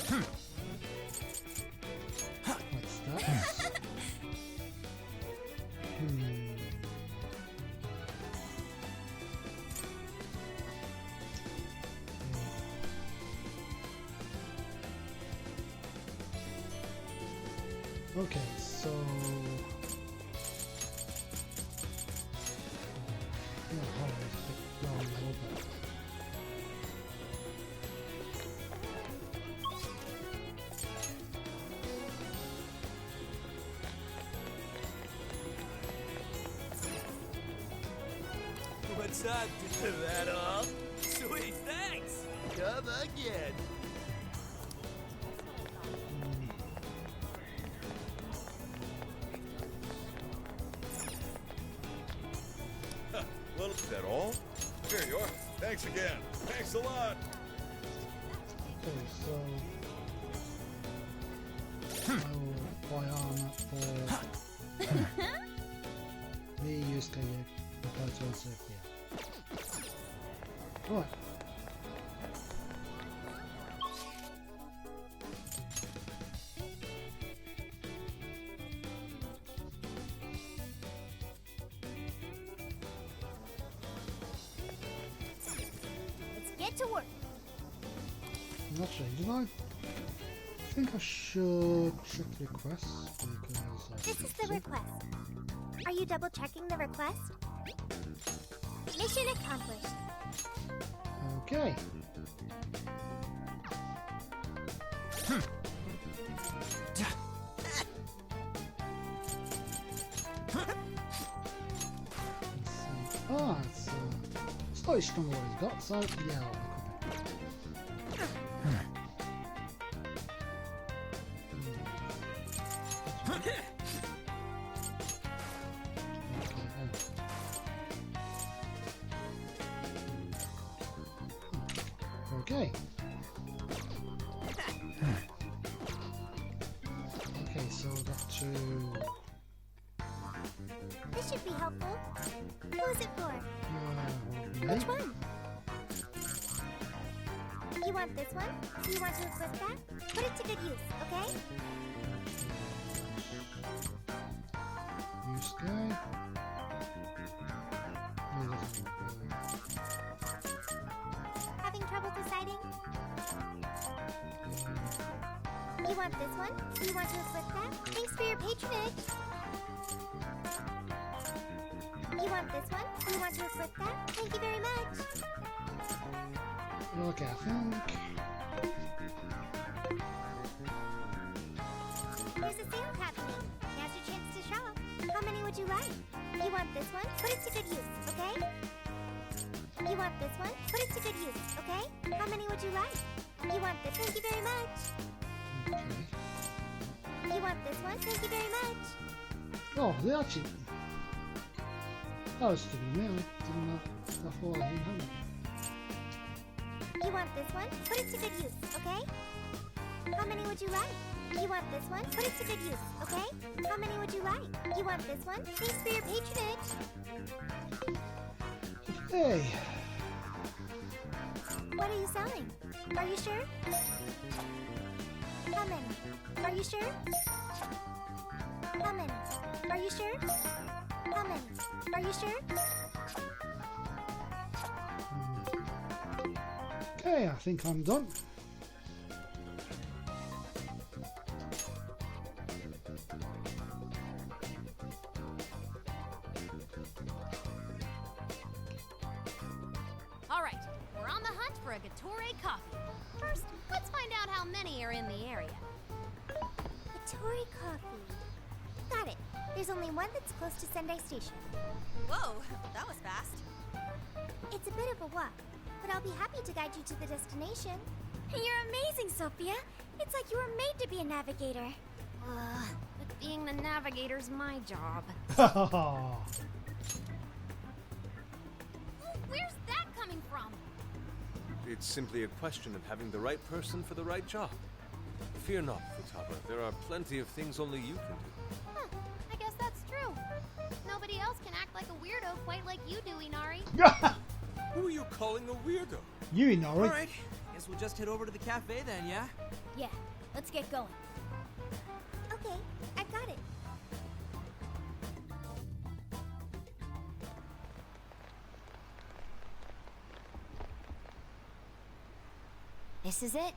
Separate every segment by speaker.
Speaker 1: What's that? Okay, so
Speaker 2: What's up? That all? Sweet, thanks! Come again!
Speaker 3: Well, is that all? Here you are. Thanks again. Thanks a lot.
Speaker 1: okay, so I will buy armor for me, Yusuke, Makoto, and Sophia. Right.
Speaker 4: Let's get to work.
Speaker 1: Actually, did I think I should check requests because
Speaker 4: This is the request. Are you double checking the request? Mission accomplished.
Speaker 1: Okay. It's slightly stronger what he's got, so yeah, I'll okay. Okay, so we've got to...
Speaker 4: This should be helpful. Who is it for?
Speaker 1: me?
Speaker 4: Which one? You want this one? Do you want to equip that? Put it to good use, okay?
Speaker 1: Yusuke.
Speaker 4: Having trouble deciding? You want this one? Do you want to equip that? Thanks for your patronage. You want this one? Do you want to equip that? Thank you very much.
Speaker 1: Okay, I think...
Speaker 4: There's a sale happening. Now's your chance to shop. How many would you like? You want this one? Put it to good use, okay? You want this one? Put it to good use, okay? How many would you like? You want this? Thank you very much.
Speaker 1: Okay.
Speaker 4: You want this one? Thank you very much.
Speaker 1: Oh, they actually... That was to be me, I didn't know. I thought I didn't have it.
Speaker 4: You want this one? Put it to good use, okay? How many would you like? You want this one? Put it to good use, okay? How many would you like? You want this one? Thanks for your patronage.
Speaker 1: Hey!
Speaker 4: What are you selling? Are you sure? How many? Are you sure? How many? Are you sure? How many? Are you sure?
Speaker 1: Okay, I think I'm done.
Speaker 5: All right, we're on the hunt for a Gatore coffee. First, let's find out how many are in the area.
Speaker 4: Tori Coffee. Got it. There's only one that's close to Sendai Station.
Speaker 5: Whoa, that was fast.
Speaker 4: It's a bit of a walk, but I'll be happy to guide you to the destination. You're amazing, Sophia. It's like you were made to be a navigator.
Speaker 5: But being the navigator's my job. Where's that coming from?
Speaker 2: It's simply a question of having the right person for the right job. Fear not, Futaba. There are plenty of things only you can do.
Speaker 5: Huh, I guess that's true. Nobody else can act like a weirdo quite like you do, Inari.
Speaker 2: Who are you calling a weirdo?
Speaker 1: You, Inori.
Speaker 2: All right, guess
Speaker 6: we'll just head over to the cafe then, yeah?
Speaker 5: Yeah, let's get going.
Speaker 4: Okay, I've got it.
Speaker 5: This is it.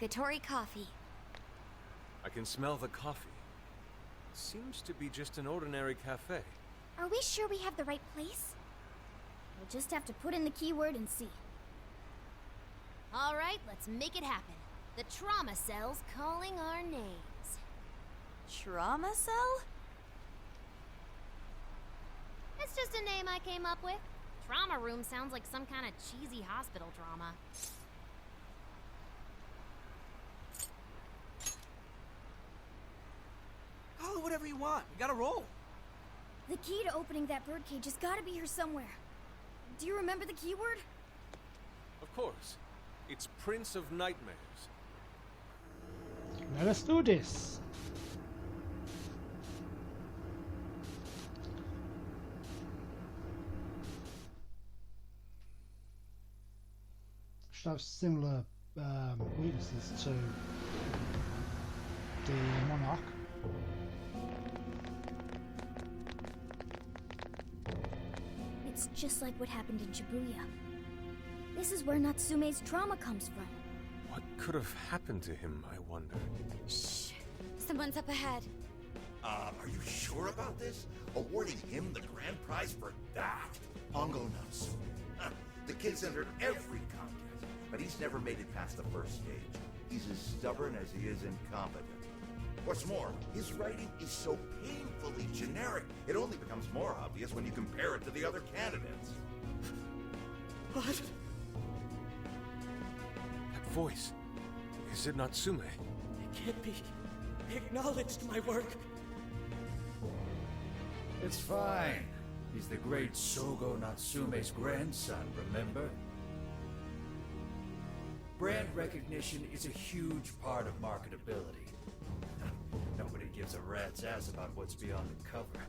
Speaker 5: Gattori Coffee.
Speaker 2: I can smell the coffee. It seems to be just an ordinary cafe.
Speaker 4: Are we sure we have the right place?
Speaker 5: We'll just have to put in the keyword and see. All right, let's make it happen. The trauma cell's calling our names.
Speaker 7: Trauma cell?
Speaker 5: It's just a name I came up with. Trauma room sounds like some kind of cheesy hospital drama.
Speaker 6: Call it whatever you want. We gotta roll.
Speaker 5: The key to opening that birdcage has got to be here somewhere. Do you remember the keyword?
Speaker 2: Of course. It's Prince of Nightmares.
Speaker 1: Let us do this. Should have similar weaknesses to the Monarch.
Speaker 5: It's just like what happened in Shibuya. This is where Natsume's trauma comes from.
Speaker 2: What could have happened to him, I wonder?
Speaker 7: Shh. Someone's up ahead.
Speaker 3: Are you sure about this? Awarding him the grand prize for that? Hongo Natsume. The kid's entered every contest, but he's never made it past the first stage. He's as stubborn as he is incompetent. What's more, his writing is so painfully generic, it only becomes more obvious when you compare it to the other candidates.
Speaker 6: What?
Speaker 2: That voice. Is it Natsume?
Speaker 6: It can't be. He acknowledged my work.
Speaker 8: It's fine. He's the great Sogo Natsume's grandson, remember? Brand recognition is a huge part of marketability. Nobody gives a rat's ass about what's beyond the cover.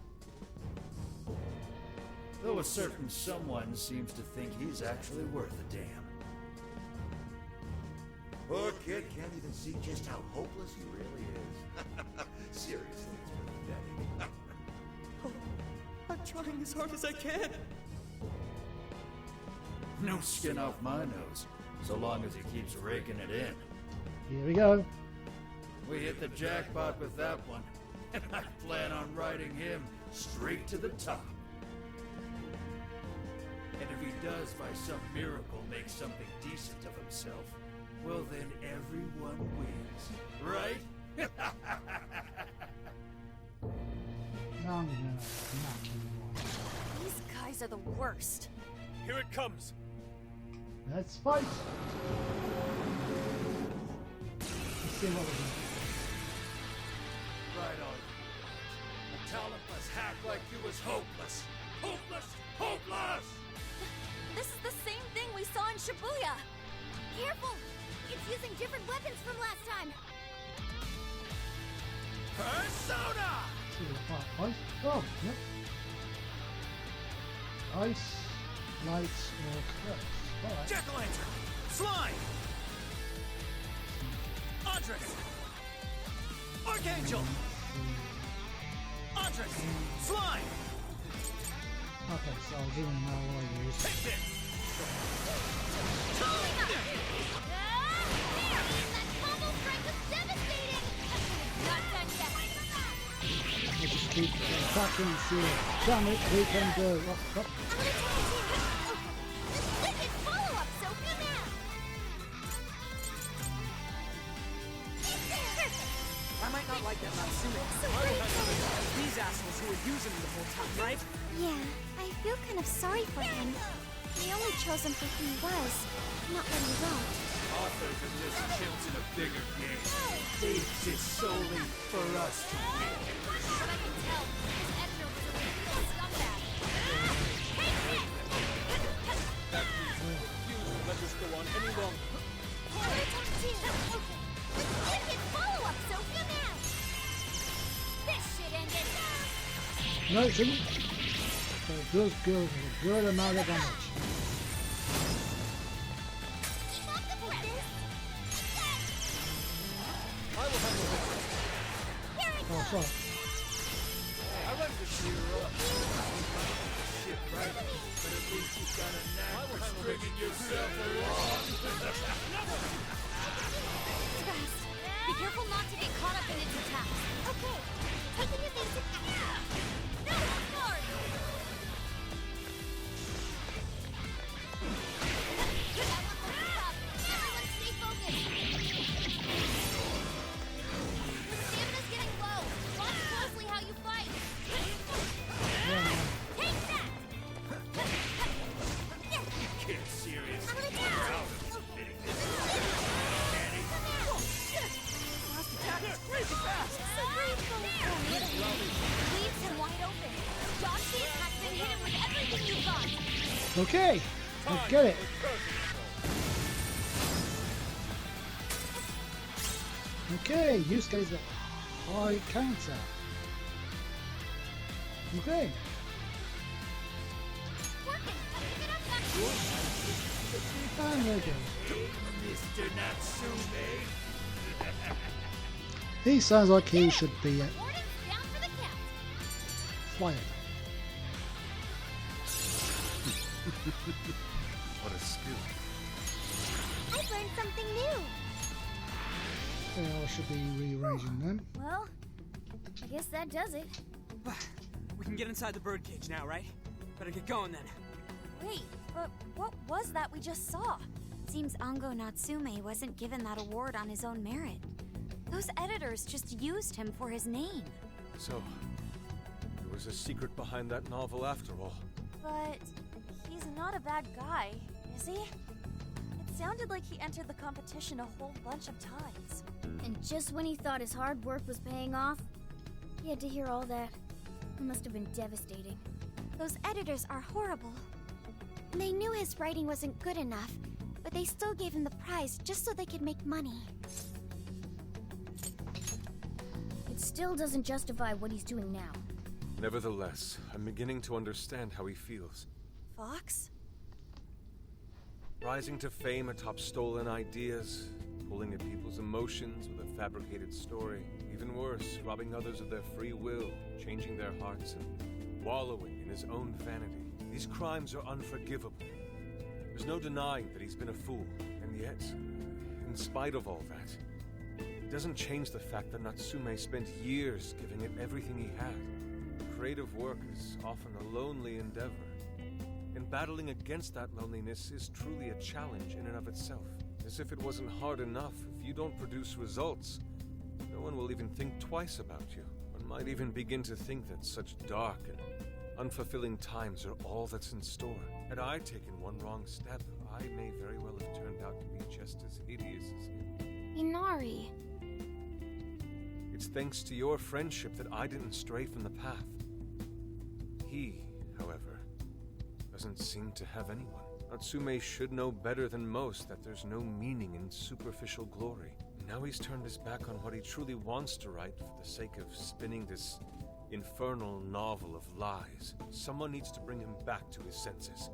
Speaker 8: Though a certain someone seems to think he's actually worth a damn.
Speaker 3: Poor kid can't even see just how hopeless he really is. Seriously, it's pathetic.
Speaker 6: I'm trying as hard as I can.
Speaker 8: No skin off my nose, so long as he keeps raking it in.
Speaker 1: Here we go.
Speaker 8: We hit the jackpot with that one, and I plan on riding him straight to the top. And if he does by some miracle make something decent of himself, well then everyone wins, right?
Speaker 1: No, I'm gonna knock you.
Speaker 7: These guys are the worst.
Speaker 2: Here it comes!
Speaker 1: Let's fight. Let's see what we can do.
Speaker 8: Right on. A talentless hack like you is hopeless. Hopeless! Hopeless!
Speaker 7: This is the same thing we saw in Shibuya.
Speaker 5: Careful! It's using different weapons from last time.
Speaker 8: Persona!
Speaker 1: See what ice. Oh, yep. Ice, light, or curse. Alright.
Speaker 6: Jack-o'-lantern! Slime! Andres! Archangel! Andres! Slime!
Speaker 1: Okay, so I'll do now what I use.
Speaker 6: Take this!
Speaker 5: That combo strike was devastating! Not done yet.
Speaker 1: I just keep attacking and see what damage we can do. Oh, oh.
Speaker 5: This wicked follow-up, Sophia Man!
Speaker 6: I might not like that Natsume. These assholes who were using him the whole time, right?
Speaker 4: Yeah, I feel kind of sorry for him. We only chose him for who he was, not what he wrote.
Speaker 8: Authors of this chimps in a bigger game. They exist solely for us to win.
Speaker 5: But I can tell, this editor was a real scumbag.
Speaker 2: Let us go on any longer.
Speaker 5: This wicked follow-up, Sophia Man! This shit ended.
Speaker 1: No, it shouldn't. So it does good, a good amount of damage.
Speaker 5: Keep up the pressure.
Speaker 1: Fuck.
Speaker 8: I run the zero. Shit, right? But at least you've got a knack for stringing yourself along.
Speaker 5: Fast. Be careful not to get caught up in its attacks.
Speaker 4: Okay, taking evasive action.
Speaker 5: No, guard! That one won't stop. Everyone stay focused. Your stamina's getting low. Watch closely how you fight. Take that!
Speaker 8: Kid, serious.
Speaker 4: I'm gonna do
Speaker 6: Last attack is crazy fast.
Speaker 5: Leaves him wide open. Dodge the attack, then hit him with everything you've got.
Speaker 1: Okay, let's get it. Okay, Yusuke's got high counter. Okay.
Speaker 5: Working. Get up, Natsume.
Speaker 1: And there we go.
Speaker 8: Mr. Natsume.
Speaker 1: He sounds like he should be
Speaker 5: Warden, down for the count.
Speaker 1: fired.
Speaker 2: What a skill.
Speaker 4: I've learned something new.
Speaker 1: Yeah, I should be rearranging them.
Speaker 5: Well, I guess that does it.
Speaker 6: We can get inside the birdcage now, right? Better get going then.
Speaker 7: Wait, but what was that we just saw? Seems Ango Natsume wasn't given that award on his own merit. Those editors just used him for his name.
Speaker 2: So, there was a secret behind that novel after all.
Speaker 7: But he's not a bad guy, is he? It sounded like he entered the competition a whole bunch of times.
Speaker 5: And just when he thought his hard work was paying off, he had to hear all that. It must have been devastating.
Speaker 7: Those editors are horrible.
Speaker 4: They knew his writing wasn't good enough, but they still gave him the prize just so they could make money.
Speaker 5: It still doesn't justify what he's doing now.
Speaker 2: Nevertheless, I'm beginning to understand how he feels.
Speaker 7: Fox?
Speaker 2: Rising to fame atop stolen ideas, pulling at people's emotions with a fabricated story. Even worse, robbing others of their free will, changing their hearts, and wallowing in his own vanity. These crimes are unforgivable. There's no denying that he's been a fool, and yet, in spite of all that, it doesn't change the fact that Natsume spent years giving it everything he had. Creative work is often a lonely endeavor, and battling against that loneliness is truly a challenge in and of itself. As if it wasn't hard enough, if you don't produce results, no one will even think twice about you. One might even begin to think that such dark and unfulfilling times are all that's in store. Had I taken one wrong step, I may very well have turned out to be just as hideous as him.
Speaker 7: Inari.
Speaker 2: It's thanks to your friendship that I didn't stray from the path. He, however, doesn't seem to have anyone. Natsume should know better than most that there's no meaning in superficial glory. Now he's turned his back on what he truly wants to write for the sake of spinning this infernal novel of lies. Someone needs to bring him back to his senses.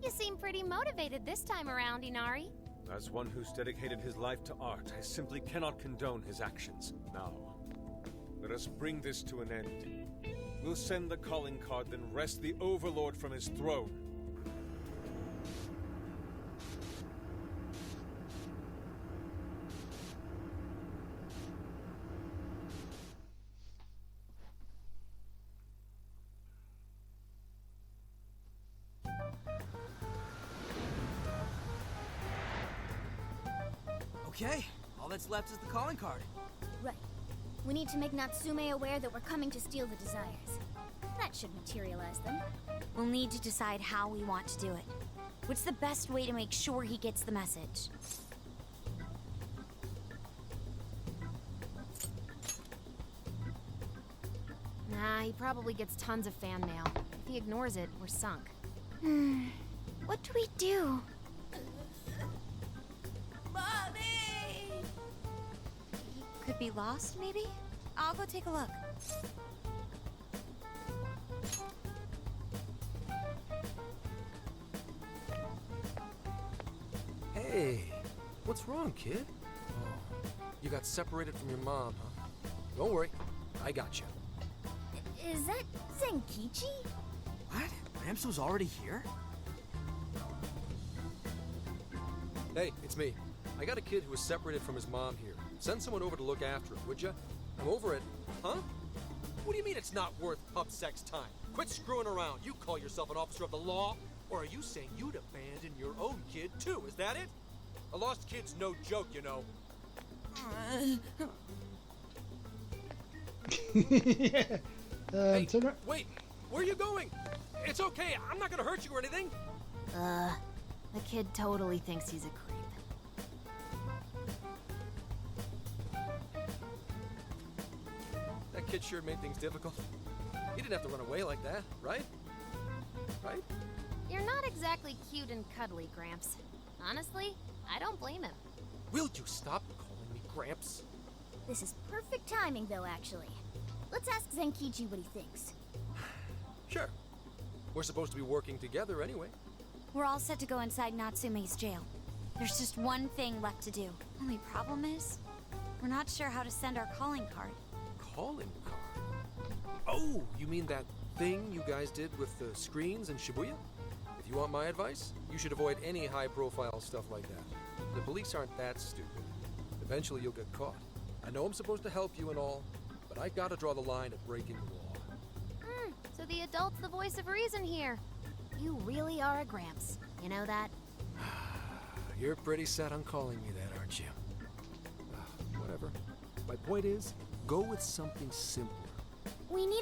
Speaker 5: You seem pretty motivated this time around, Inari.
Speaker 2: As one who's dedicated his life to art, I simply cannot condone his actions. Now, let us bring this to an end. We'll send the calling card, then wrest the Overlord from his throne.
Speaker 6: Okay, all that's left is the calling card.
Speaker 5: Right. We need to make Natsume aware that we're coming to steal the desires. That should materialize them.
Speaker 7: We'll need to decide how we want to do it. What's the best way to make sure he gets the message?
Speaker 5: Nah, he probably gets tons of fan mail. If he ignores it, we're sunk.
Speaker 4: What do we do?
Speaker 7: Mommy! He could be lost, maybe? I'll go take a look.
Speaker 9: Hey, what's wrong, kid? Oh, you got separated from your mom, huh? Don't worry, I got you.
Speaker 5: Is that Zenkichi?
Speaker 6: What? Ramso's already here?
Speaker 9: Hey, it's me. I got a kid who was separated from his mom here. Send someone over to look after him, would ya? I'm over it. Huh? What do you mean it's not worth pub sex time? Quit screwing around. You call yourself an officer of the law? Or are you saying you'd abandon your own kid, too? Is that it? A lost kid's no joke, you know.
Speaker 1: Yeah.
Speaker 9: Hey,
Speaker 1: So no-
Speaker 9: wait. Where are you going? It's okay. I'm not gonna hurt you or anything.
Speaker 5: The kid totally thinks he's a creep.
Speaker 9: That kid sure made things difficult. He didn't have to run away like that, right? Right?
Speaker 5: You're not exactly cute and cuddly, Gramps. Honestly, I don't blame him.
Speaker 9: Will you stop calling me Gramps?
Speaker 5: This is perfect timing, though, actually. Let's ask Zenkichi what he thinks.
Speaker 9: Sure. We're supposed to be working together anyway.
Speaker 7: We're all set to go inside Natsume's jail. There's just one thing left to do. Only problem is, we're not sure how to send our calling card.
Speaker 9: Calling card? Oh, you mean that thing you guys did with the screens in Shibuya? If you want my advice, you should avoid any high-profile stuff like that. The police aren't that stupid. Eventually you'll get caught. I know I'm supposed to help you and all, but I gotta draw the line at breaking the law.
Speaker 5: So the adult's the voice of reason here. You really are a Gramps. You know that?
Speaker 9: You're pretty set on calling me that, aren't you? Whatever. My point is, go with something simpler.
Speaker 5: We need